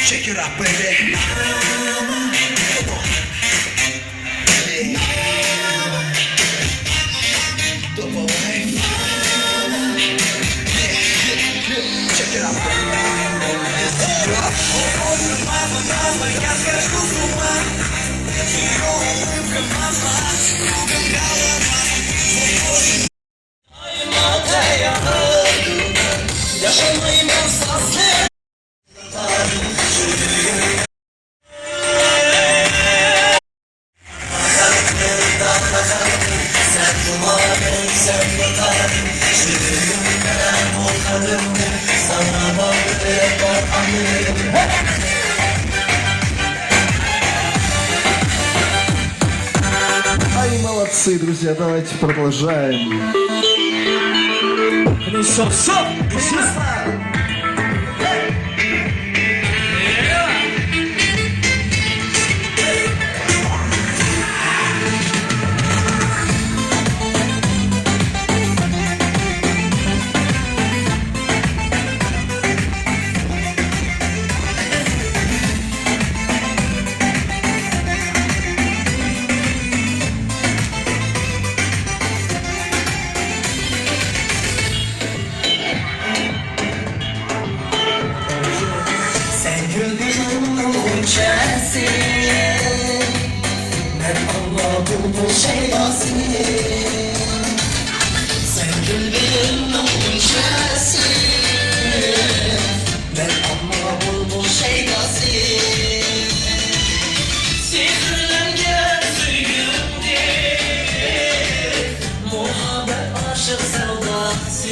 Check it out, baby. Double wave. Check it out, Ай, молодцы, друзья, давайте продолжаем. Хорошо, все, ben anladım bu şeydasını. Sen gülbenin gonçası, ben anladım bu şeydasını. Sihirlengen sürgünde, muhabbet aşık sevdası.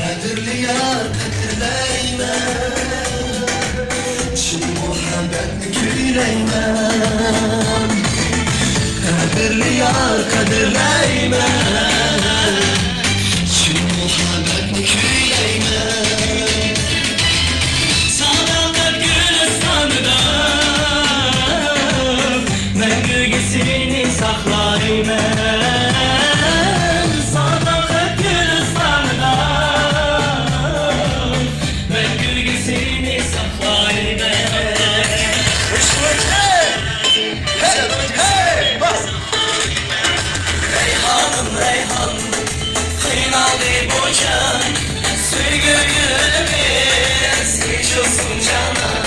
Kadirli yar kadirleyme, şu muhabbet küleyme. Kadirli yar kadirleyme, şu muhabbet küleyme. Sadakat gülistanıda ben gölgesini saklayayım. Reyhan, kıymalı bu can, sürgü gülümüz, hiç olsun canan.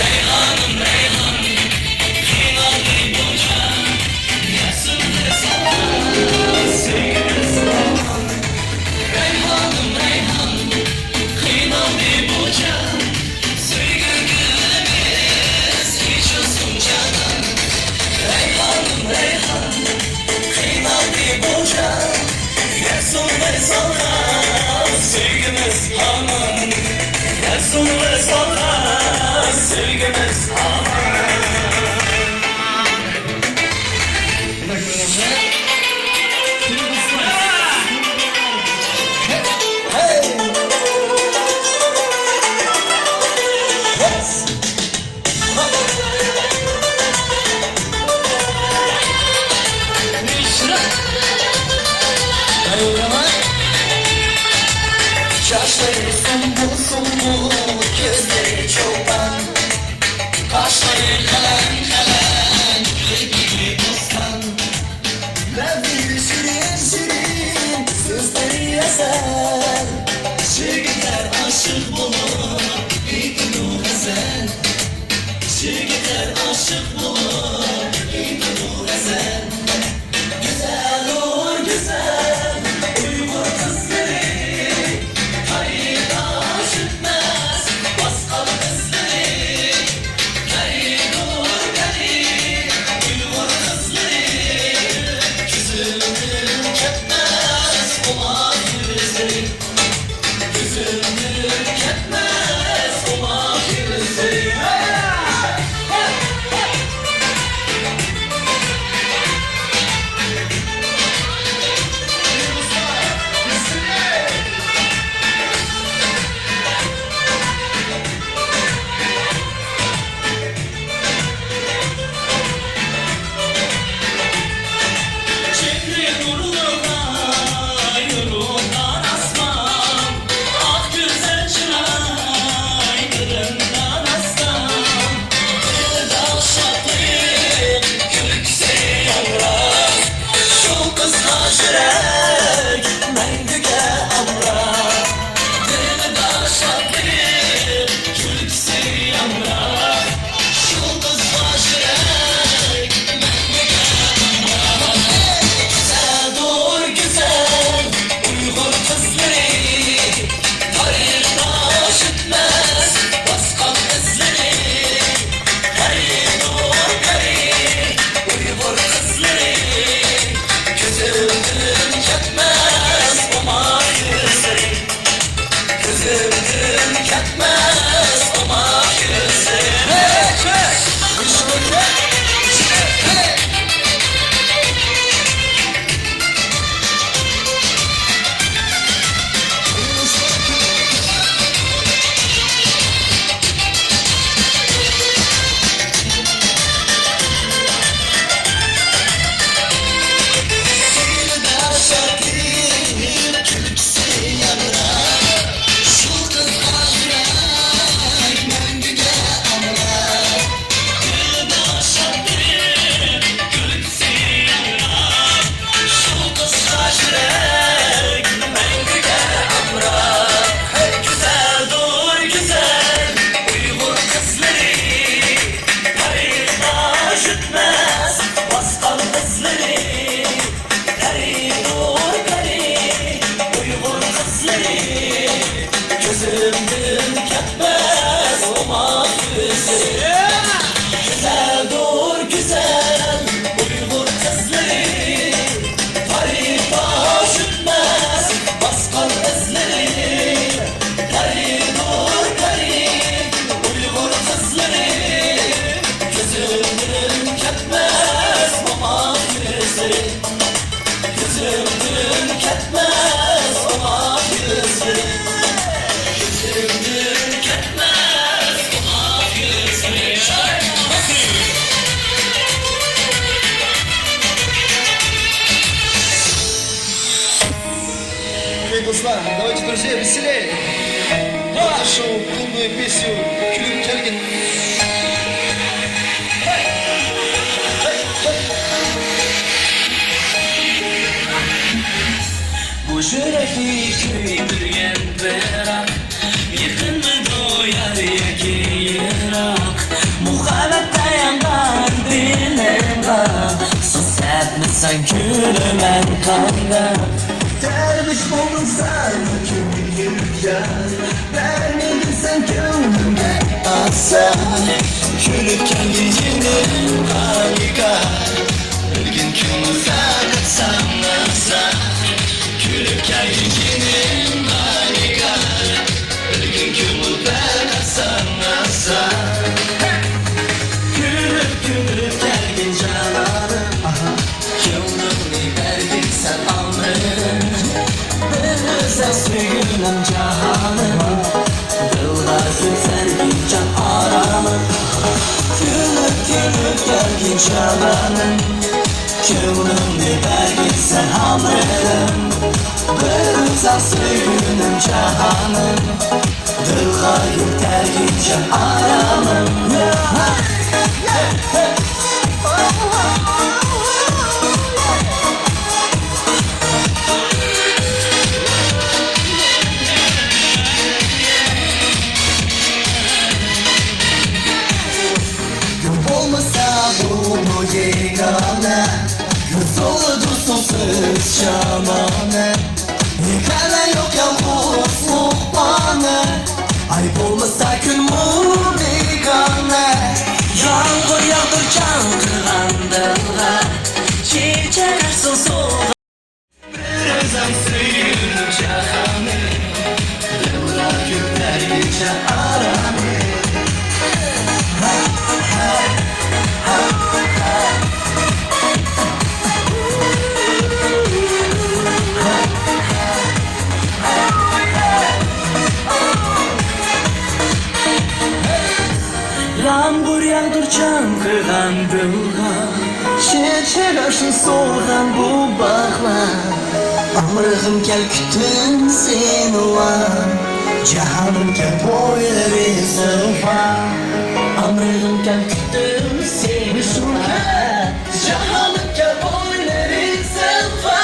Reyhanım reyhan, kıymalı bu can, yaksın da sana, sürgümüz aman. Reyhanım reyhan, kıymalı bu can, sürgü gülümüz, hiç olsun canan. Reyhanım reyhan, Yersun ve salha, sevgimiz aman. Yersun ve salha, sevgimiz aman. Kaşları sumbul sumbul, gözleri çoban. Kaşları aşık bulur bu gazel. Güzel olur güzel Uygur kızları Garip aşıkmaz Baskal kızları Garip olur garip Uygur kızları Küzümdür ketmez Ola yüzleri Küzümdür ketmez Ola yüzleri Çekri nurluğa yoruldan asmam Ah güzel çıray kırından aslan Bir dal şatlık yüksek yavrak Şu kız haşrek mengüge amrak Bir dal şatlık yüksek yavrak Şu kız haşrek Güzel dur güzel Uygur kızları Garip aşıkmaz Baskal kızları Garip dur garip Uygur kızları Gözümdün ketmez Oma yüzleri Gözümdün ketmez Oma yüzleri Güzel dur güzel Uygur kızları Garip aşıkmaz Baskal kızları Garip dur garip Uygur kızları Gözümdün ketmez Oma yüzleri Güzel dur güzel Uygur kızları Garip aşıkmaz Baskal kızları Garip dur garip Uygur kızları Gözümdün ketmez Oma yüzleri Gözümdün ketmez Oma yüzleri Gözümdün ketmez Oma yüzleri Окей, достар, давайте, друзья, веселее. Нашу клубную песню «Külüp kelgin». Bu yürekli küydürgen berak Yakın mı doyar yeki yirak Muhabbet dayandan dilim var Susat mısın külümen kandan Derviş oldun sen, kim yürüyen. Vermedin sen gönlüme Aslan Külüp kendinin harika Ölgün kümüze katsan aslan Külüp kendinin harika Ölgün kümüze katsan aslan Külüp kendin cananım Gönlümü verdin sen almadın Bir özel suyunum cahanım Dıllar güzel bir can aramın Külüp gergin cananım Gönlümü verdin sen hamrım Bir özel suyunum cahanım Dıllar gergin can aramın begona Göz oldu sonsuz şamane Yıkana yok yalnız muhbane Ayıp olmasa gün mu begone Yağmur yağdır can kırandığına Çiçeklersin soğuk Bir özlem suyun çahanı Yıllar günler geçer aramı Yağmur yağdır can kırgan bülgan Çiçek açın solgan bu bağlar Amrığım gel kütün seni var Cahanım gel boyları zıva Amrığım gel kütün seni var Cahanım gel boyları zıva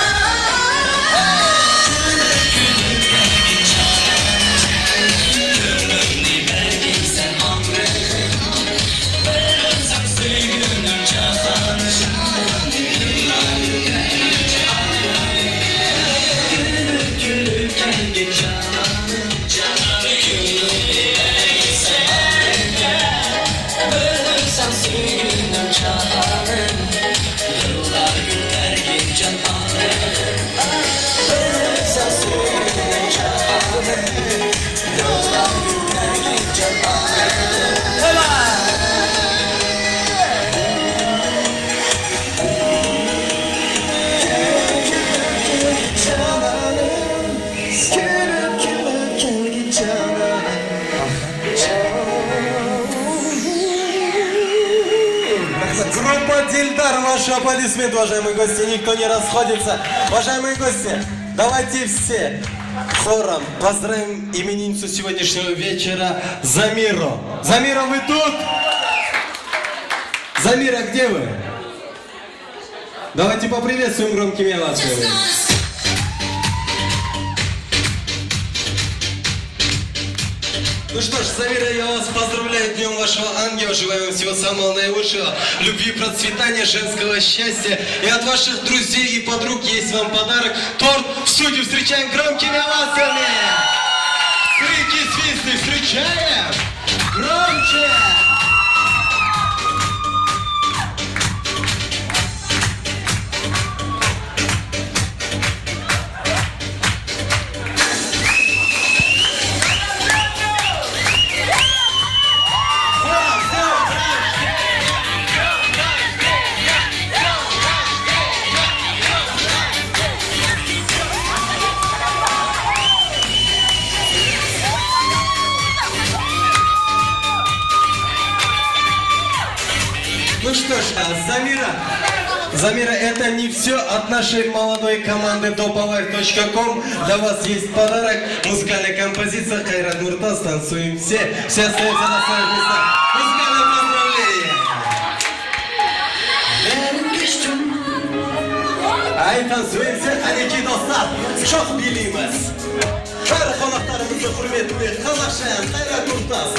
Группа Дильдар, ваши аплодисменты, уважаемые гости, никто не расходится. Уважаемые гости, давайте все хором поздравим именинницу сегодняшнего вечера Замиру. Замира, вы тут? Замира, где вы? Давайте поприветствуем громкими овациями. Ну что ж, Замира, я вас поздравляю днем вашего ангела, желаю вам всего самого наилучшего, любви, процветания, женского счастья. И от ваших друзей и подруг есть вам подарок. Торт в студию встречаем громкими овациями. Крики, свисты, встречаем. Громче. Ну что ж, Замира, это не все от нашей молодой команды topovar.com. Для вас есть подарок, музыкальная композиция Кайрат Нуртас, танцуем все. Все остаются на своих местах. Музыкальное поздравление. Ай, танцуем все, Алики достар, çok bilimiz. Her konaklarımızı hürmetli Kazakşen Kayrat Nurtaz.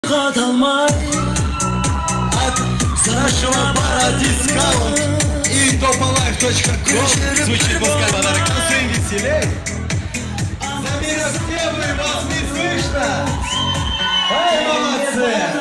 Каталмай От нашего бара дискаунт и topalife.com звучит музыка подарок. Танцуем веселей. Замеров первый, вас не слышно. Ай, молодцы.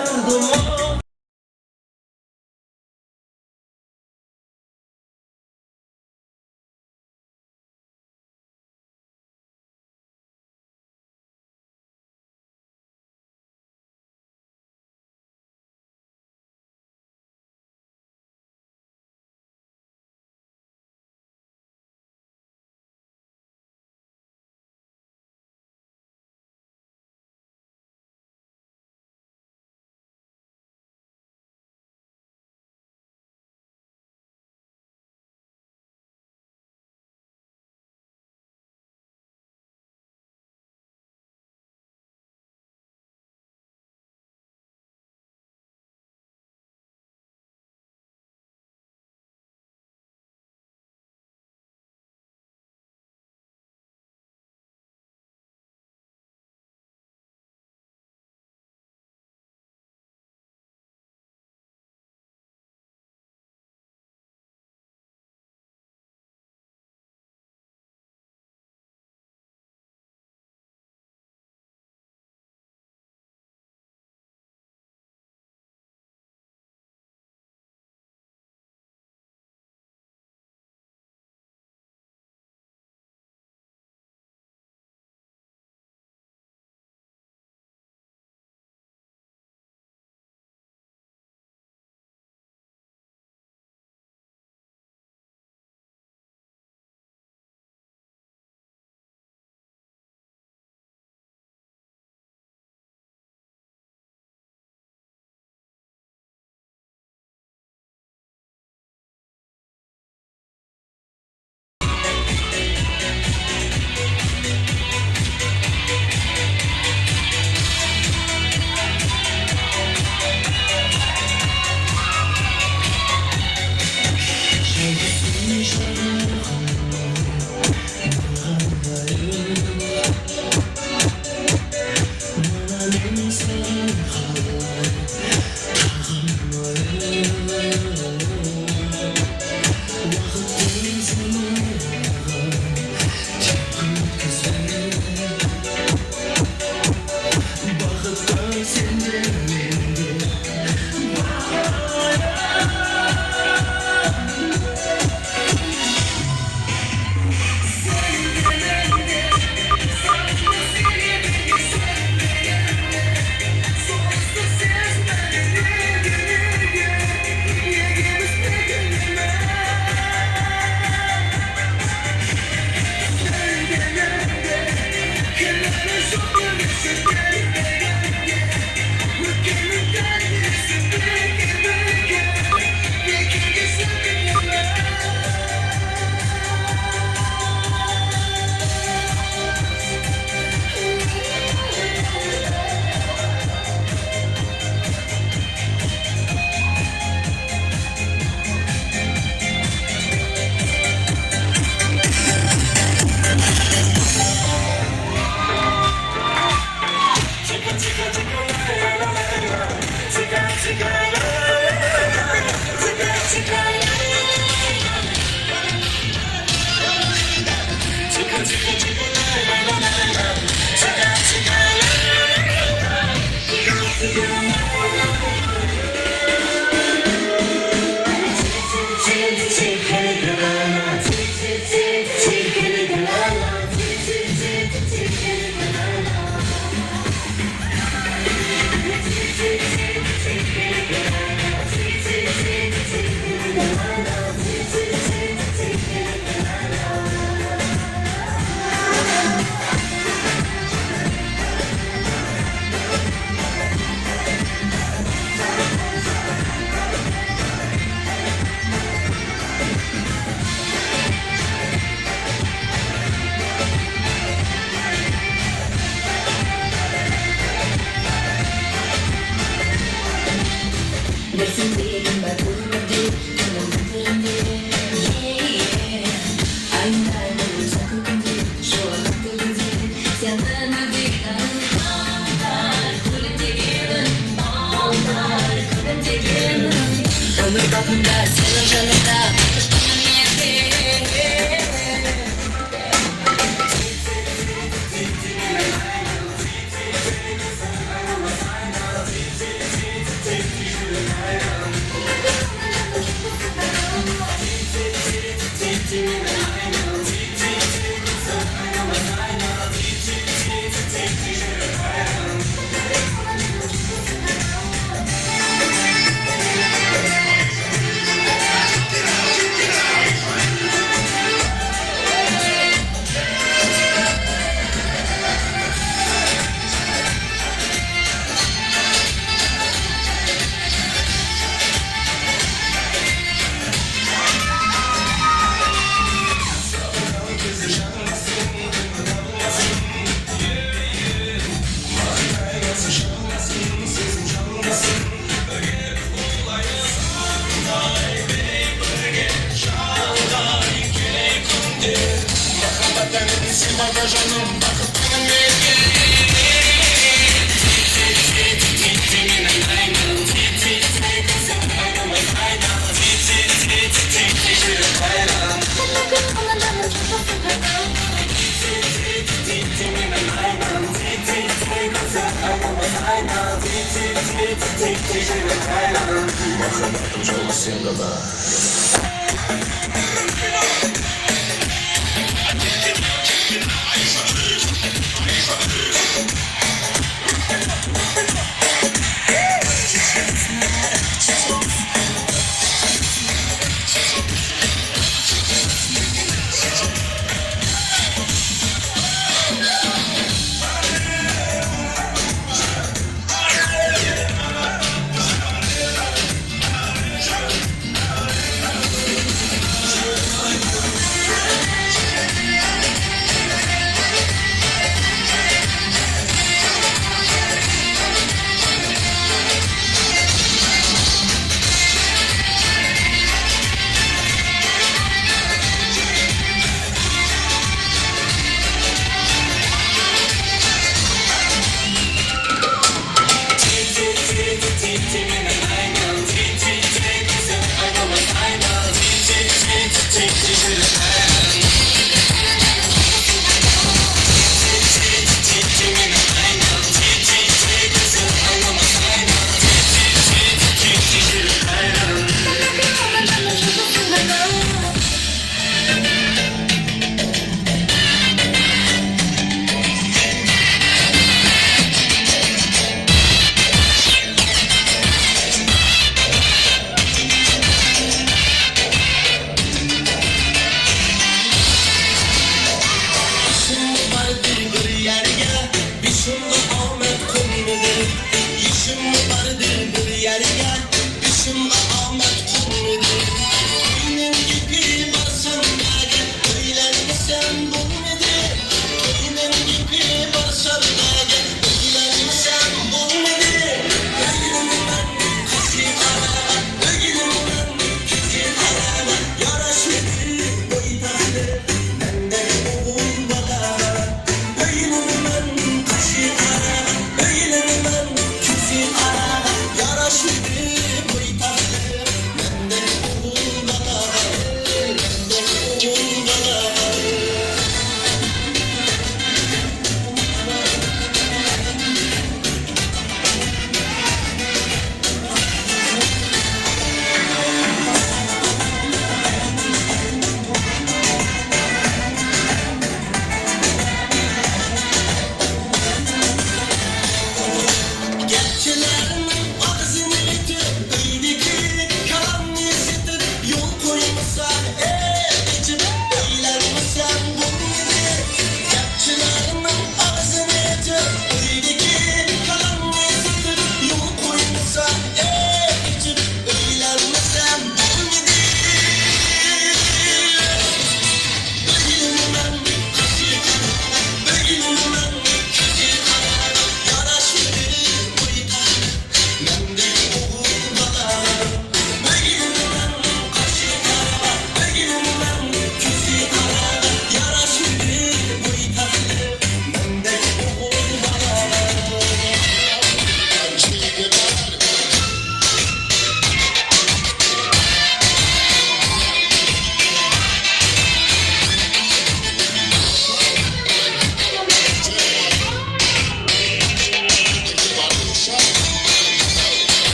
yakında senin canında.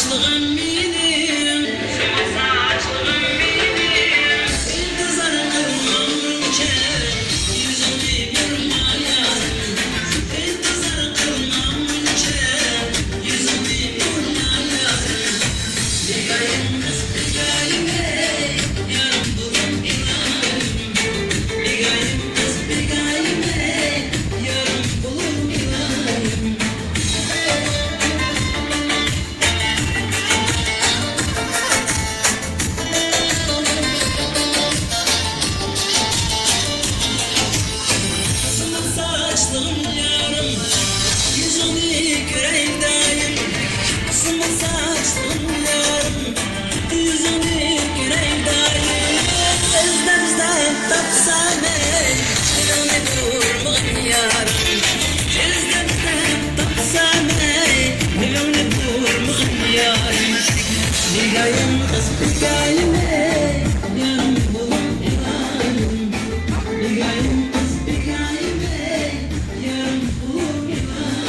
saçlığım benim, saçlığım benim. İntizar kılmamınca yüzünü vurmayarım. İntizar kılmamınca yüzünü vurmayarım. Bigayım kız bigayım ey, yarım bulun ilayım. Bigayım kız bigayım ey, yarım bulun ilayım. Sımıl saçlım yarım, yüzünü göreyim daim. Sımıl saçlım yarım, yüzünü göreyim daim. Özden tapsam ey, dilini vurmayın yarım. Özden tapsam ey, dilini vurmayın yarım. Bigayım kız bigayım ey, yarım bulun ilayım. Bigayım kız bigayım ey, yarım bulun ilayım.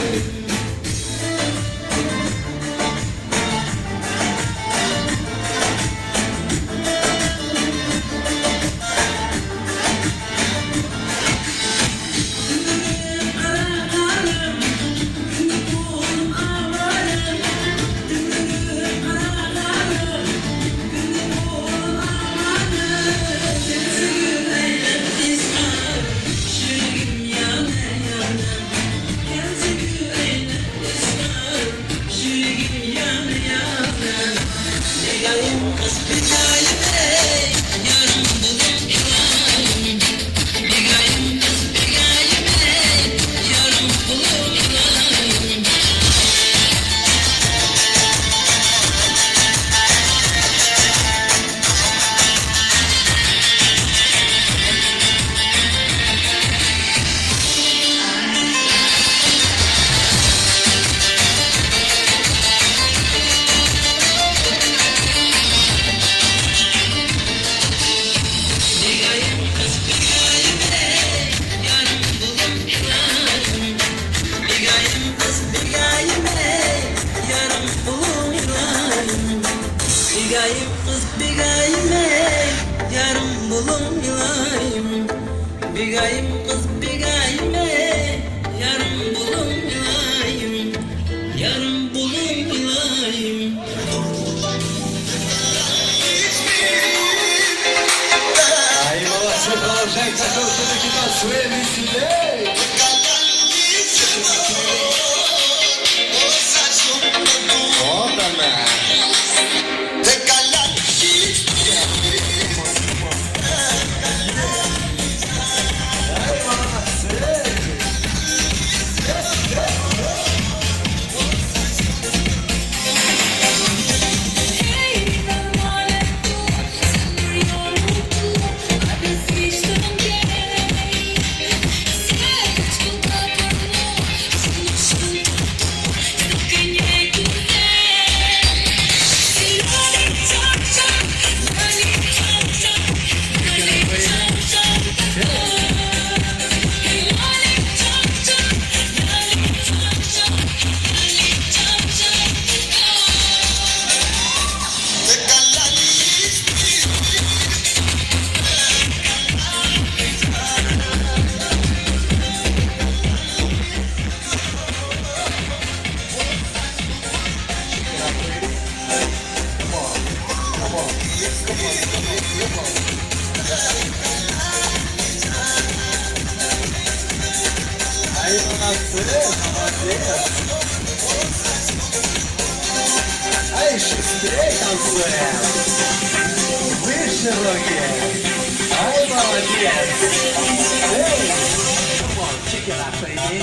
Bigayım kız bigayım ey, yarım bulun ilayım. Bigayım kız bigayım ey, yarım bulun ilayım. Yarım bulun ilayım. А и молодцы, продолжайте слушать нас свои веселей. Вот она. Ай, молодцы, молодец. Ай, шустрее танцуем. Выше руки. Ай, молодец. Эй, come on, check it out, baby.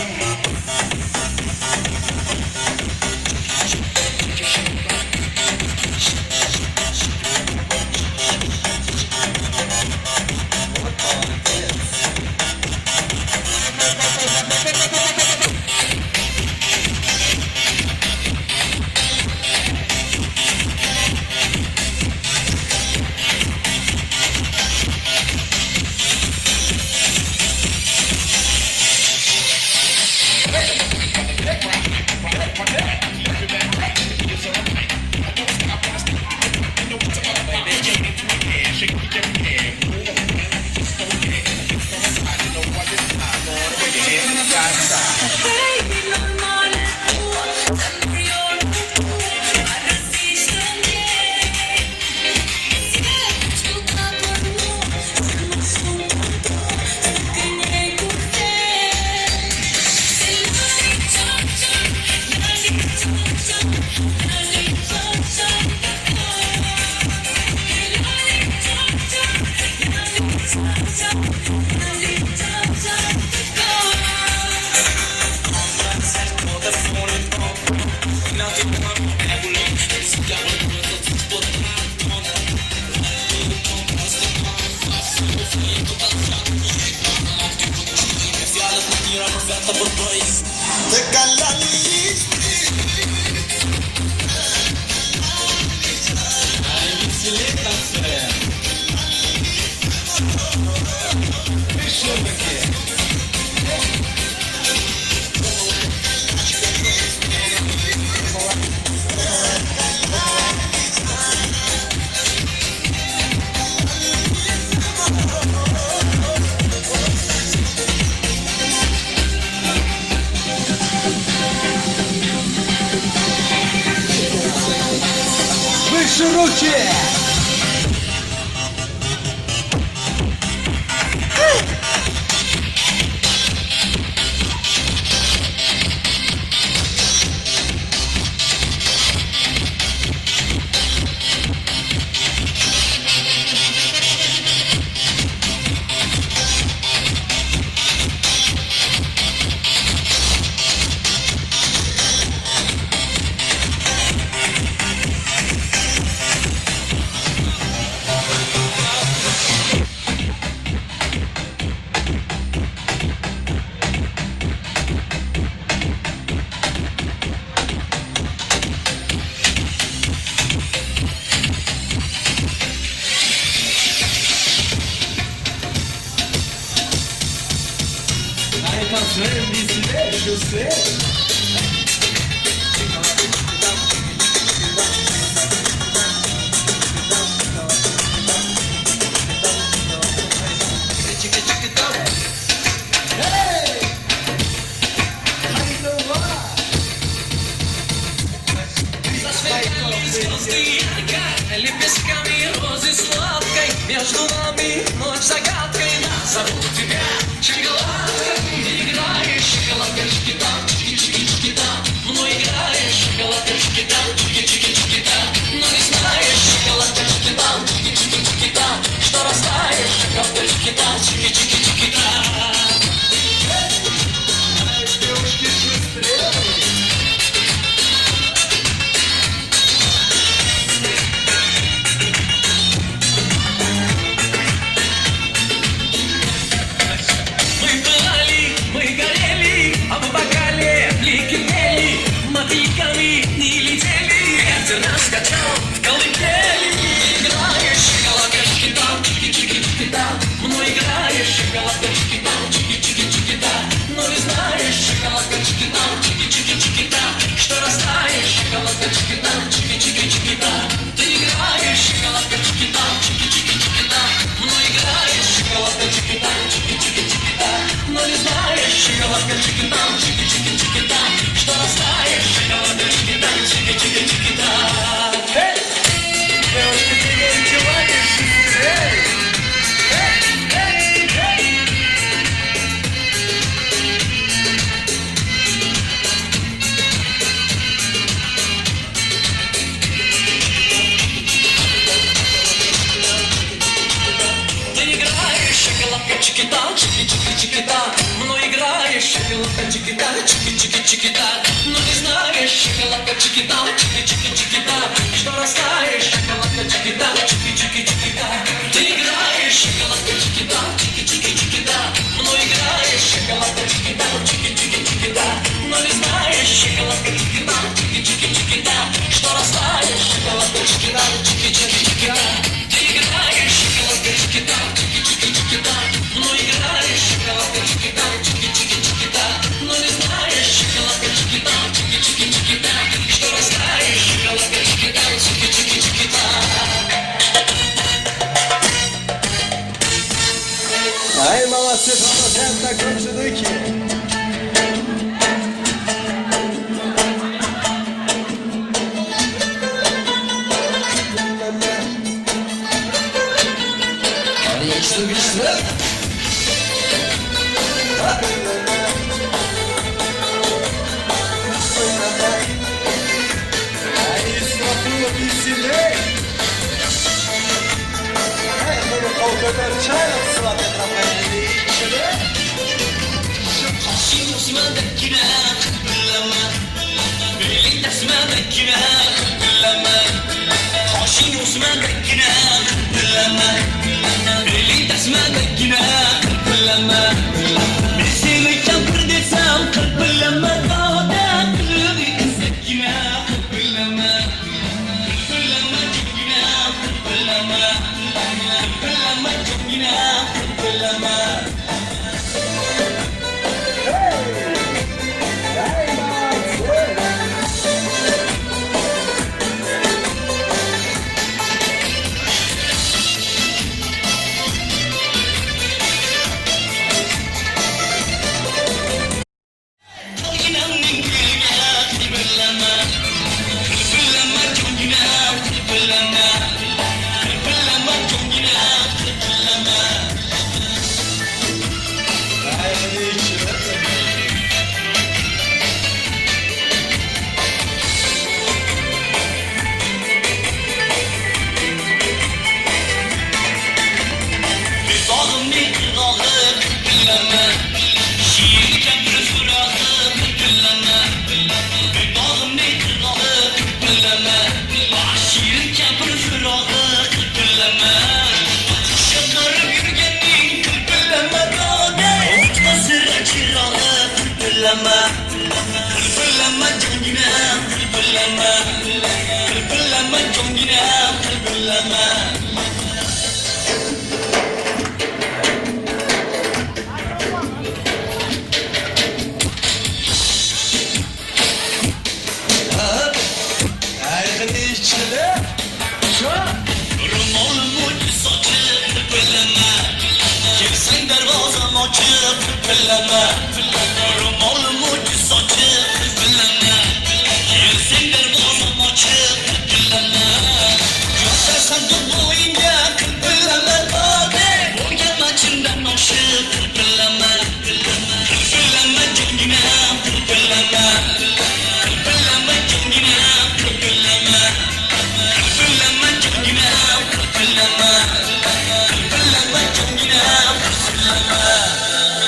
Выше руки! Лепестками розы сладкой, между нами ночь загадкой. Назову тебя шоколадкой. Ты играешь, шоколадочки-там, чики-чики-чики-там. Мной играешь, шоколадочки-там, чики-чики-чики-там. Но не знаешь, шоколадочки-там, чики-чики-чики-там, что растаешь, шоколадочки-там, чики-чики-чики-там. Девушки, шустрее! Раскачал в колыбели. Играешь, шоколадочки-там, чики-чики-чики-там. Мной играешь, шоколадочки-там, чики-чики-чики-там. Но не знаешь, шоколадочки-там, чики-чики-чики-там, что растаешь, шоколадочки-там, чики-чики-чики-там. Ты играешь, шоколадочки-там, чики-чики-чики-там. Мной играешь, шоколадочки-там, чики-чики-чики-там. Но не знаешь, шоколадочки-там, чики-чики-чики-там, что растаешь, шоколадочки-там, чики-чики-чики-там. Девушки, двигайте ноги, шустрее! Ты играешь, шоколадка-чики-там, чики-чики-чики-там. Мной играешь, шоколадка-чики-там, чики-чики-чики-там. Но не знаешь, шоколадка-чики-там, чики-чики-чики-там, что растаешь, шоколадка-чики-там, чики-чики-чики-там. Ты играешь, шоколадка-чики-там, чики-чики-чики-там. Мной играешь, шоколадка-чики-там, чики-чики-чики-там. Но не знаешь, шоколадка-чики-там, чики-чики-чики-там, что растаешь, шоколадка-чики-там, чики-чики-чики-там. Ты играешь, шоколадка-чики-там, чики-чики-чики-там. Мной играешь, шоколадка-чики-там, чики-чики-чики-там. Но не знаешь, шоколадка-чики-там, чики-чики-чики-там, что растаешь, шоколадка-чики-там, чики-чики-чики-там. Ай, молодцы, продолжаем такой же духе. Конечно, весна. Ай, смотрю, веселей! Ай, ну, полгода чая сладко трамвайный вечер. Hoşin Osman'dakine kıpırlama. Birlik tasmadakine kıpırlama. Hoşin Osman'dakine kıpırlama. Birlik tasmadakine kıpırlama. Bir seni çampır desem kıpırlama. Dağda kırılı kızakine kıpırlama. Kıpırlama çokine kıpırlama. Kıpırlama çokine kıpırlama. Kıpırlama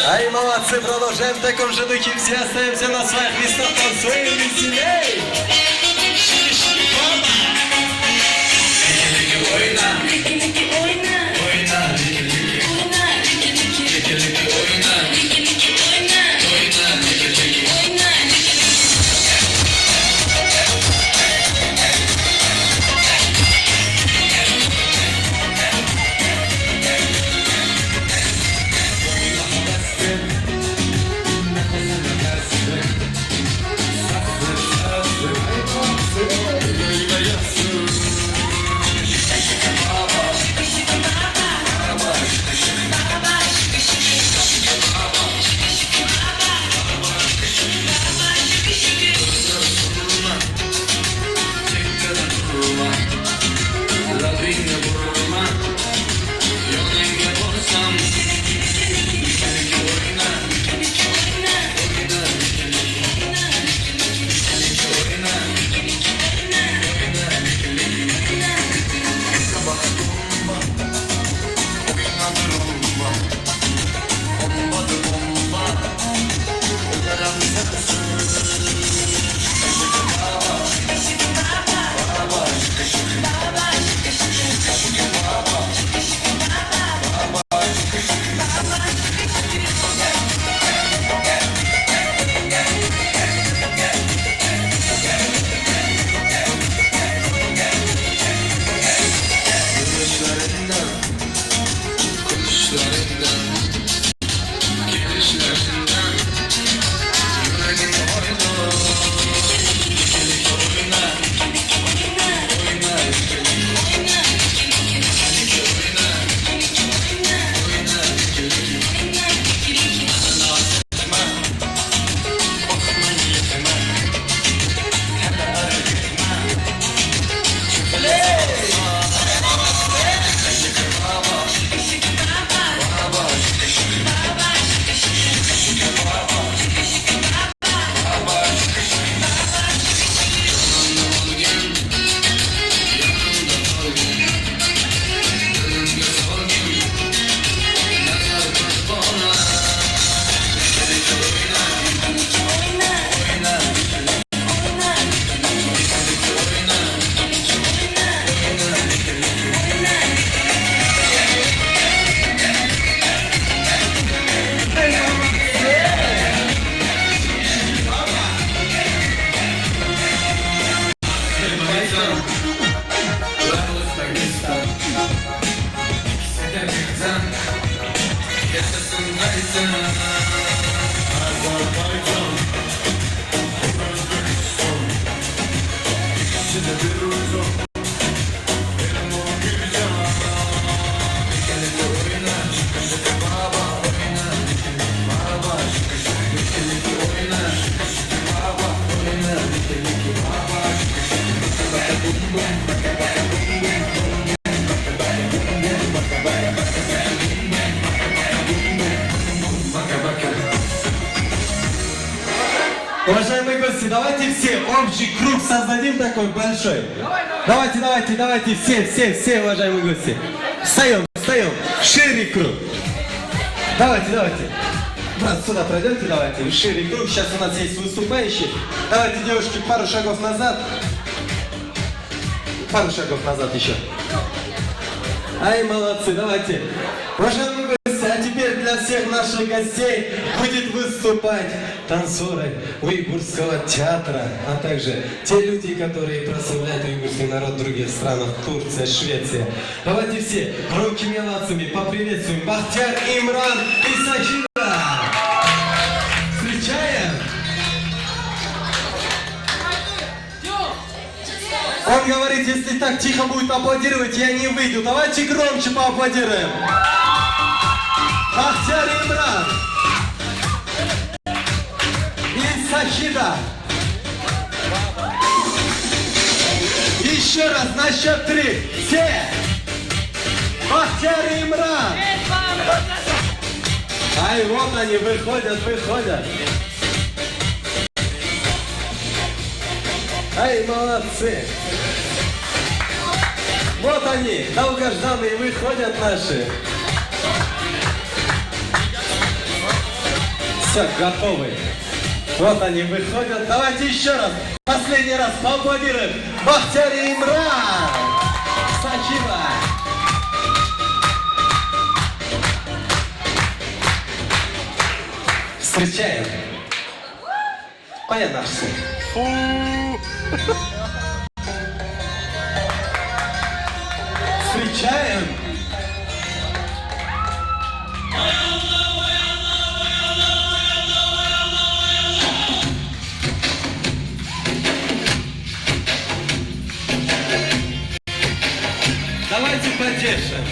Ай, молодцы, продолжаем в таком же духе. Все остаемся на своих местах, танцуем веселей. Уважаемые гости, давайте все общий круг создадим такой большой. Давайте, все, уважаемые гости. Встаем, шире круг. Давайте. Брат, сюда пройдемте, давайте, шире круг. Сейчас у нас есть выступающие. Давайте, девушки, пару шагов назад. Пару шагов назад еще. Ай, молодцы, давайте. Уважаемые гости, а теперь для для всех наших гостей будет выступать танцоры уйгурского театра, а также те люди, которые прославляют уйгурский народ в других странах, Турция, Швеция. Давайте все громкими овациями поприветствуем Бахтияр, Имран и Сахира. Встречаем! Он говорит, если так тихо будет аплодировать, я не выйду. Давайте громче поаплодируем. Бахтияр, Имран и Сахира. Еще раз на счет 3. Все. Бахтияр и Имран. Ай, вот они выходят. Ай, молодцы. Вот они, долгожданные, выходят наши. Все, готовы. Вот они выходят. Давайте еще раз, последний раз поаплодируем. Бахтияр и Имран. Спасибо. Встречаем. Понятно все. Встречаем. Давайте поддержим.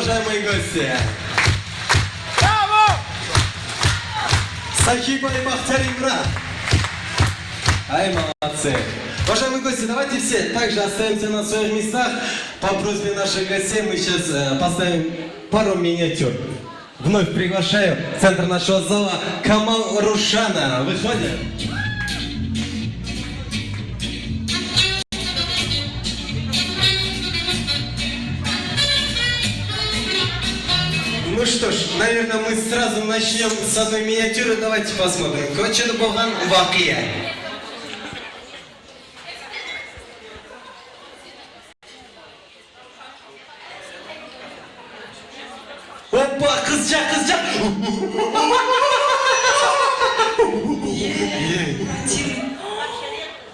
уважаемые гости. Сахиба и Бахтияр Имран. Ай, молодцы. Уважаемые гости, давайте все также остаемся на своих местах. По просьбе наших гостей мы сейчас поставим пару миниатюр. Вновь приглашаю в центр нашего зала Камал Рушана. Выходим. Ну что ж, наверное, мы сразу начнем с одной миниатюры. Давайте посмотрим. Хочет Боган Вакия. Опа, кызчак.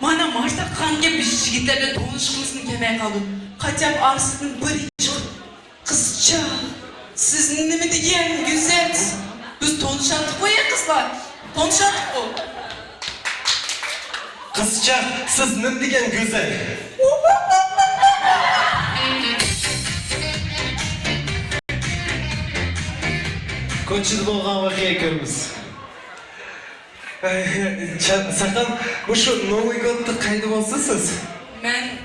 Мана Марта қанге біз жігіттерді тоғышқымыздың кемей қалды. Қатап арсыздың бір шығып. Қызчақ, сіз неме деген güzelсіз. Біз тоншаттық қой, қызлар. Тоншаттық қой. Қызчақ, сіз неме деген güzel. Көтшіл болған вақия көріміз. Сақан, мұшы Новый годты қайды болсысыз? Мен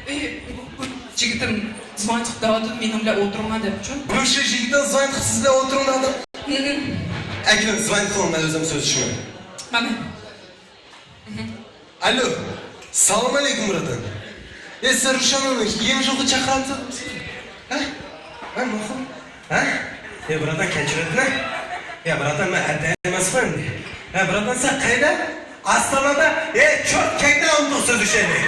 жігітім звонтық давадым, менімле отырмады. Бұшы жігітін звонтық сізде отырмады? Әкелім, звонтық мен өзім сөз үшіме. Мана. Алло, салам алейкум, братан. Сіз Рушананың ең жоғы чақырамсыз? Мақыл? Братан, кәчіретіні? Братан, мен әдді әмес қойымды. Братан, сен қайда? Астанада, чорт, кәйді ұмдық сөз үшені.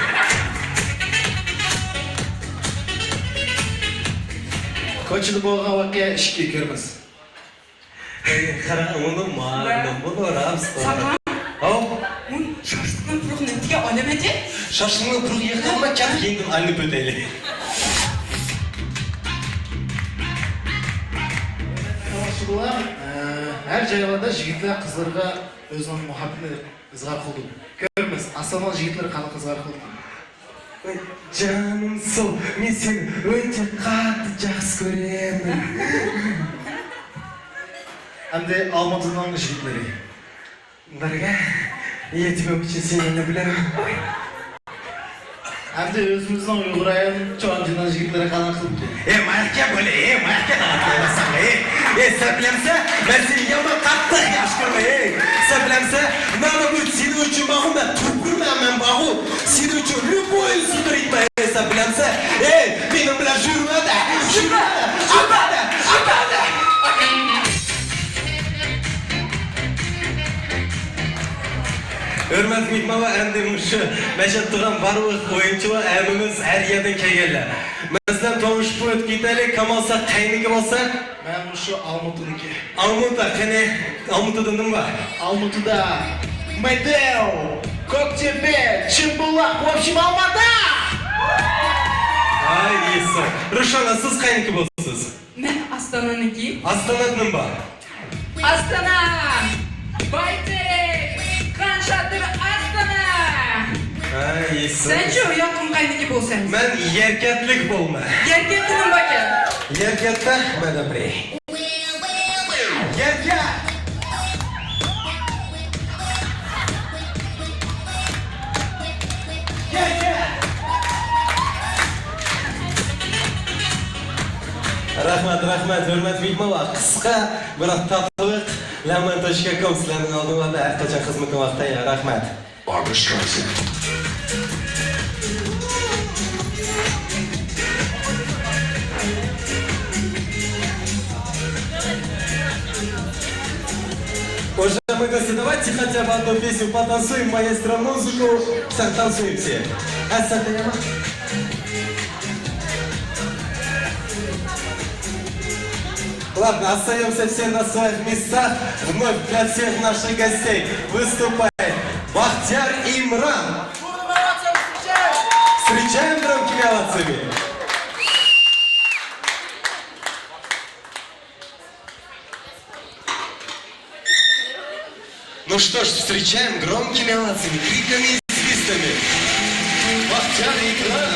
Көтшіл болған вақия ішке көріміз. Қарағым, оны мағыным, бұны ұрапсыз. Сақан? Мұн шаштығын пұрғын әнтіге алым әде? Шаштығын пұрғы еқалма, кәді еңдің алып өтелі. Әр жайларда жігітлер қызларға өзінің мұхаббетін ызғар қылды. Көріміз, Астаналы жігітлер қаны қызғар қылды. Жаным сол, мен сені өте қатты жақсы көремін. Әмде Алматының жігітлері. Дорога, я тебя очень сильно люблю. Әмде өзіміздің ұйғыр айын чоғанжынан жігітлері қаны қылды. Майке бөлі, майке дағатылмасаң, сән білемсі, мен сені елді қатты яш көрмей, сән білемсі, мені бұл сені үшін бағым да түпірмен мен бағу, сені үшін любой сұдыр етмей, сән білемсі, менің біле жүрмеді, апады. Hürmet Mikmava әндіміші, мәшет тұрған барлық ойыншылы әміміз әр ерден кегелі. Мәзден тоғыш бұйт кетелі, Камалса қайныке болса? Мен мұшы Алматыдыке. Алматы, қане Алматыдың ба? Алматыда Майдеу, Коктебель, Чембулақ, в общем, Алматы! Ай, есі. Рушана, сіз қайныке болсыз? Мен Астананыки. Астанадың ба? Астана! Байтек! Қаншатыр Астана! Ай, есі. Сән жо, яқын қайныке болсаңыз? Мен еркетлік болма. Еркеттінің бакен? Еркетті, мәді бірей. Еркет! Рахмет, hürmet Викмова. Қысқа, бірақ татылық, lamman.com сілердің алдыңларда әрқачан қызметі вақтайы. Рахмет. Уважаемые гости, давайте хотя бы одну песню потанцуем, маэстро музыку, всех танцуем все. Ладно, остаемся все на своих местах. Вновь для всех наших гостей выступает Бахтияр Имран. Встречаем громкими овациями. Ну что ж, встречаем громкими овациями, криками и свистами. Бахтияр Имран.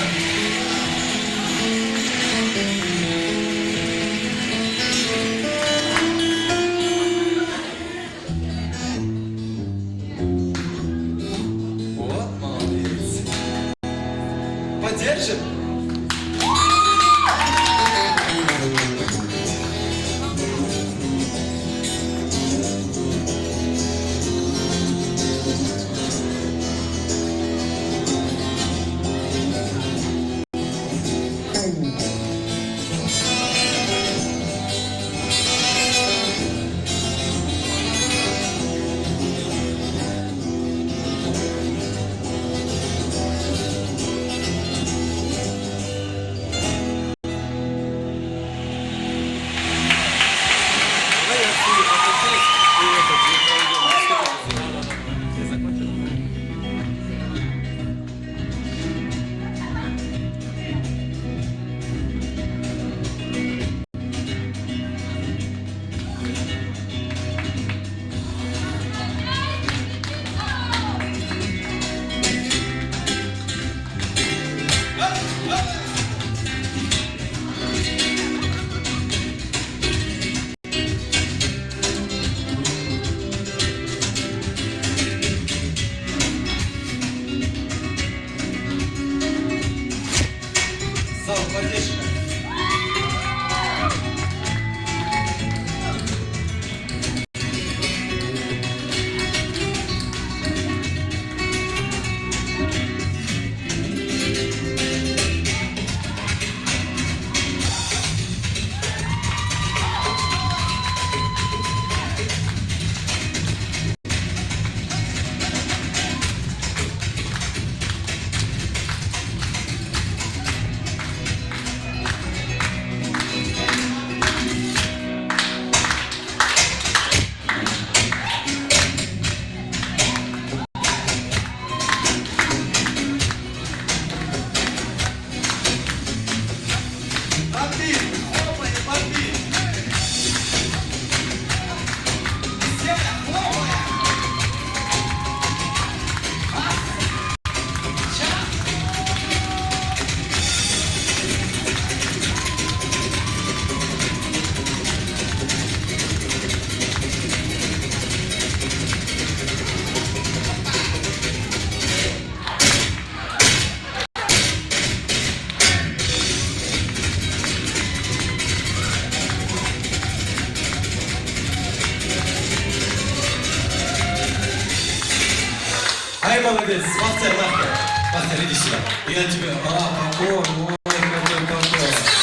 Ай, молодец, Бахтияр, нахуй. Бахтияр, иди сюда. Я тебе... какой, ой, какой.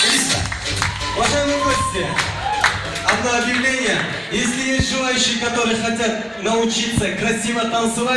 Иди сюда. Уважаемые гости, одно объявление. Если есть желающие, которые хотят научиться красиво танцевать,